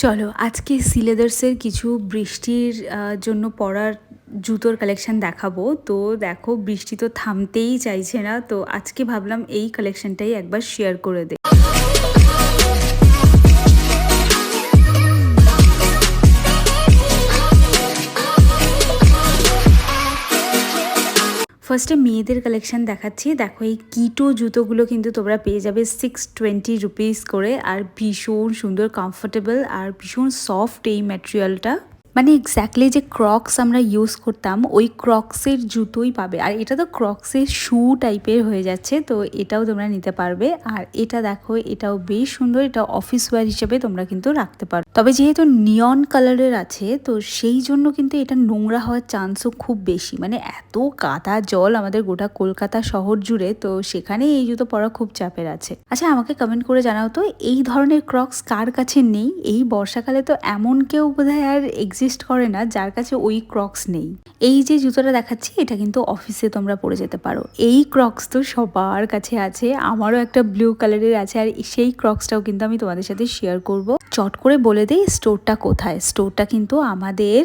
চলো আজকে সিলেদার্সের কিছু বৃষ্টির জন্য পরার জুতোর কালেকশন দেখাবো। তো দেখো বৃষ্টি তো থামতেই চাইছে না, তো আজকে ভাবলাম এই কালেকশনটাই একবার শেয়ার করে দে। ফার্স্টে মেয়েদের কালেকশন দেখাচ্ছি। দেখো এই কিটো জুতোগুলো কিন্তু তোমরা পেয়ে যাবে 620 রুপিস করে, আর ভীষণ সুন্দর, কমফোর্টেবল আর ভীষণ সফট এই ম্যাটেরিয়ালটা। মানে এক্স্যাক্টলি যে ক্রক্স আমরা ইউজ করতাম ওই ক্রক্সের জুতোই পাবে, আর এটা তো ক্রক্সের শু টাইপের হয়ে যাচ্ছে, তো এটাও তোমরা নিতে পারবে। আর এটা দেখো, এটাও বেশ সুন্দর, এটা অফিস ওয়্যার হিসেবে তোমরা কিন্তু রাখতে পারো। তবে যেহেতু নিয়ন কালারের আছে তো সেই জন্য কিন্তু এটা নোংরা হওয়ার চান্সও খুব বেশি। মানে এত কাদা জল আমাদের গোটা কলকাতা শহর জুড়ে, তো সেখানে এই জুতো পরা খুব চাপের আছে। আচ্ছা আমাকে কমেন্ট করে জানাও তো এই ধরনের ক্রক্স কার কাছে নেই। এই বর্ষাকালে তো এমন কেউ বোধহয় আর এক্সিস্ট করে না যার কাছে ওই ক্রক্স নেই। এই যে জুতোটা দেখাচ্ছি এটা কিন্তু অফিসে তোমরা পরে যেতে পারো। এই ক্রক্স তো সবার কাছে আছে, আমারও একটা ব্লু কালারের আছে, আর সেই ক্রক্সটাও কিন্তু আমি তোমাদের সাথে শেয়ার করব। চট করে বলে দেই স্টোরটা কোথায়। স্টোরটা কিন্তু আমাদের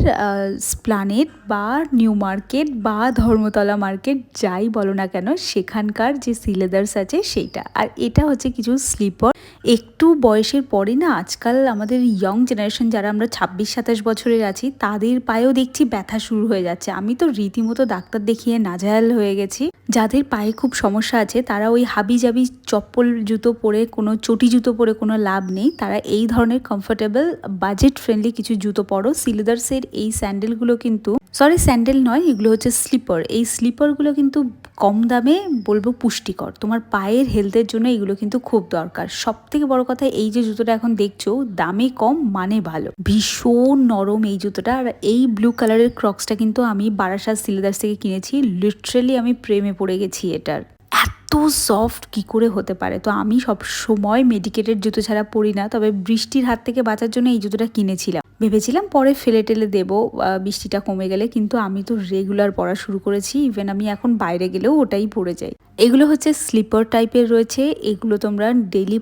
স্প্লানেট বা নিউ মার্কেট বা ধর্মতলা মার্কেট যাই বলো না কেন সেখানকার যে সিলেদার্স আছে সেইটা। আর এটা হচ্ছে কিছু স্লিপার। একটু বয়সের পরে না আজকাল আমাদের ইয়ং জেনারেশন যারা আমরা 26-27 বছরের আছি তাদের পায়েও দেখছি ব্যথা শুরু হয়ে যাচ্ছে। আমি তো রীতিমতো ডাক্তার দেখিয়ে নাজেহাল হয়ে গেছি। যাদের পায়ে খুব সমস্যা আছে তারা ওই হাবি জাবি চপ্পল জুতো পরে, কোনো চটি জুতো পরে কোনো লাভ নেই। তারা এই ধরনের কমফোর্টেবল বাজেট ফ্রেন্ডলি কিছু জুতো পরো। সিলেদার্সের এই স্যান্ডেলগুলো কিন্তু, সরি স্যান্ডেল নয়, এগুলো হচ্ছে স্লিপার। এই স্লিপারগুলো কিন্তু কম দামে বলবো পুষ্টিকর। তোমার পায়ের হেলথের জন্য এগুলো কিন্তু খুব দরকার। সব থেকে বড় কথা, এই যে জুতোটা এখন দেখছো দামে কম মানে ভালো, ভীষণ নরম এই জুতোটা। আর এই ব্লু কালারের ক্রক্সটা কিন্তু আমি বারাসাত সিলেদার্স থেকে কিনেছি। লিটারেলি আমি প্রেমে পড়ে গেছি এটার। এত সফট কি করে হতে পারে। তো আমি সব সময় মেডিকেটেড জুতো ছাড়া পরি না, তবে বৃষ্টির হাত থেকে বাঁচার জন্য এই জুতোটা কিনেছিলাম। ভেবেছিলাম পরে ফেলে টেলে দেবো বৃষ্টিটা কমে গেলে, কিন্তু আমি তো রেগুলার পরা শুরু করেছি। ইভেন আমি এখন বাইরে গেলেও ওটাই পরে যাই। এগুলো হচ্ছে স্লিপার টাইপের রয়েছে। এগুলো তোমরা ডেইলি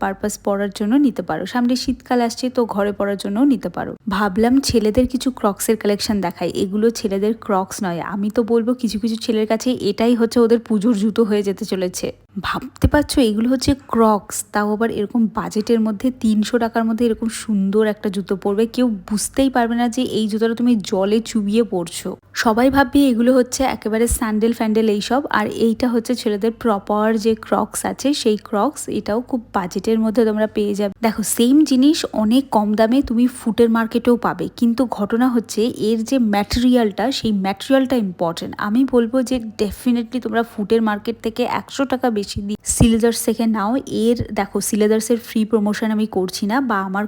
পারপাস পরার জন্য নিতে পারো। সামনে শীতকাল আসছে তো ঘরে পরার জন্যও নিতে পারো। ভাবলাম ছেলেদের কিছু ক্রক্সের কালেকশন দেখাই। এগুলো ছেলেদের ক্রক্স নয়, আমি তো বলবো কিছু কিছু ছেলের কাছে এটাই হচ্ছে ওদের পুজোর জুতো হয়ে যেতে চলেছে। ভাবতে পারছো এগুলো হচ্ছে ক্রক্স, তাও আবার এরকম বাজেটের মধ্যে 300 টাকার মধ্যে এরকম সুন্দর একটা জুতো পরবে। কেউ বুঝতেই পারবে না যে এই জুতোটা তুমি জলে চুবিয়ে পরছো। সবাই ভাববে এগুলো হচ্ছে একেবারে স্যান্ডেল ফ্যান্ডেল এইসব, আর এইটা হচ্ছে ছেলেদের প্রপার যে ক্রক্স আছে সেই ক্রক্স। এটাও খুব বাজেটের মধ্যে তোমরা পেয়ে যাবে। দেখো সেম জিনিস অনেক কম দামে তুমি ফুটের মার্কেটেও পাবে, কিন্তু ঘটনা হচ্ছে এর যে ম্যাটেরিয়ালটা, সেই ম্যাটেরিয়ালটা ইম্পর্টেন্ট। আমি বলবো যে ডেফিনেটলি তোমরা ফুটের মার্কেট থেকে 100 টাকা বেশি দিয়ে সিলেদার্স থেকে নাও। এর দেখো সিলেদার্সের ফ্রি প্রমোশন আমি করছি না, বা আমার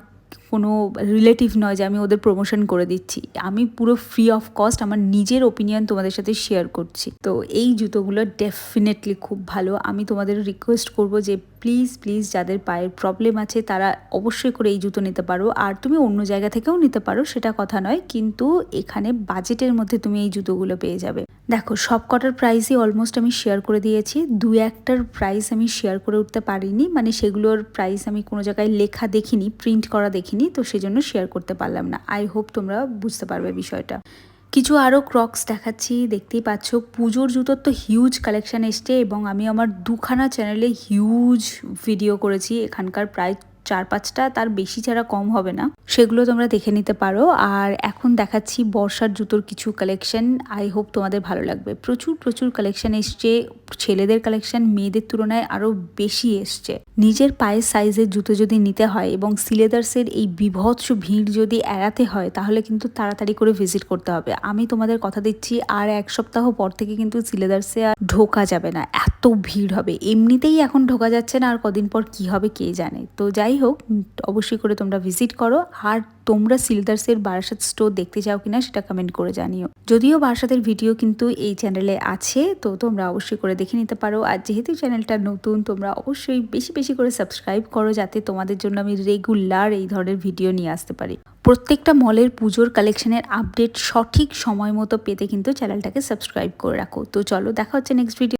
কোনো রিলেটিভ নয় যে আমি ওদের প্রমোশন করে দিচ্ছি। আমি পুরো ফ্রি অফ কস্ট আমার নিজের ওপিনিয়ন তোমাদের সাথে শেয়ার করছি। তো এই জুতোগুলো ডেফিনেটলি খুব ভালো। আমি তোমাদের রিকোয়েস্ট করব যে প্লিজ প্লিজ যাদের পায়ের প্রবলেম আছে তারা অবশ্যই করে এই জুতো নিতে পারো। আর তুমি অন্য জায়গা থেকেও নিতে পারো, সেটা কথা নয়, কিন্তু এখানে বাজেটের মধ্যে তুমি এই জুতোগুলো পেয়ে যাবে। দেখো সব কটার প্রাইসই অলমোস্ট আমি শেয়ার করে দিয়েছি। দু একটার প্রাইস আমি শেয়ার করে উঠতে পারিনি, মানে সেগুলোর প্রাইস আমি কোনো জায়গায় লেখা দেখিনি, প্রিন্ট করা দেখিনি, তো সেজন্য শেয়ার করতে পারলাম না। আই হোপ তোমরা বুঝতে পারবে বিষয়টা। কিছু আরও ক্রক্স দেখাচ্ছি, দেখতেই পাচ্ছ। পুজোর জুতোর তো হিউজ কালেকশন এসছে, এবং আমি আমার 2খানা চ্যানেলে হিউজ ভিডিও করেছি। এখানকার প্রায় 4-5টা, তার বেশি ছাড়া কম হবে না, সেগুলো তোমরা দেখে নিতে পারো। আর এখন দেখাচ্ছি বর্ষার জুতোর কিছু কালেকশন। আই হোপ তোমাদের ভালো লাগবে। প্রচুর প্রচুর কালেকশন এসছে। ছেলেদের কালেকশন মেয়েদের তুলনায় আরও বেশি এসছে। নিজের পায়ের সাইজের জুতো যদি নিতে হয় এবং সিলেদার্সের এই বিভৎস ভিড় যদি এড়াতে হয় তাহলে কিন্তু তাড়াতাড়ি করে ভিজিট করতে হবে। আমি তোমাদের কথা দিচ্ছি আর 1 সপ্তাহ পর থেকে কিন্তু সিলেদার্সে আর ঢোকা যাবে না, এত ভিড় হবে। এমনিতেই এখন ঢোকা যাচ্ছে না, আর কদিন পর কি হবে কে জানে। তো যাই হোক, অবশ্যই করে তোমরা ভিজিট করো। আর তোমরা সিলেদার্সের বারাসাত স্টোর দেখতে চাও কিনা সেটা কমেন্ট করে জানিও। যদিও বারাসাতের ভিডিও কিন্তু এই চ্যানেলে আছে, তো তোমরা অবশ্যই করে দেখে নিতে পারো। আর যেহেতু চ্যানেলটা নতুন, তোমরা অবশ্যই বেশি বেশি করে সাবস্ক্রাইব করো, যাতে তোমাদের জন্য আমি রেগুলার এই ধরনের ভিডিও নিয়ে আসতে পারি। প্রত্যেকটা মলের পুজোর কালেকশনের আপডেট সঠিক সময় মতো পেতে কিন্তু চ্যানেলটাকে সাবস্ক্রাইব করে রাখো। তো চলো দেখা হচ্ছে নেক্সট ভিডিও।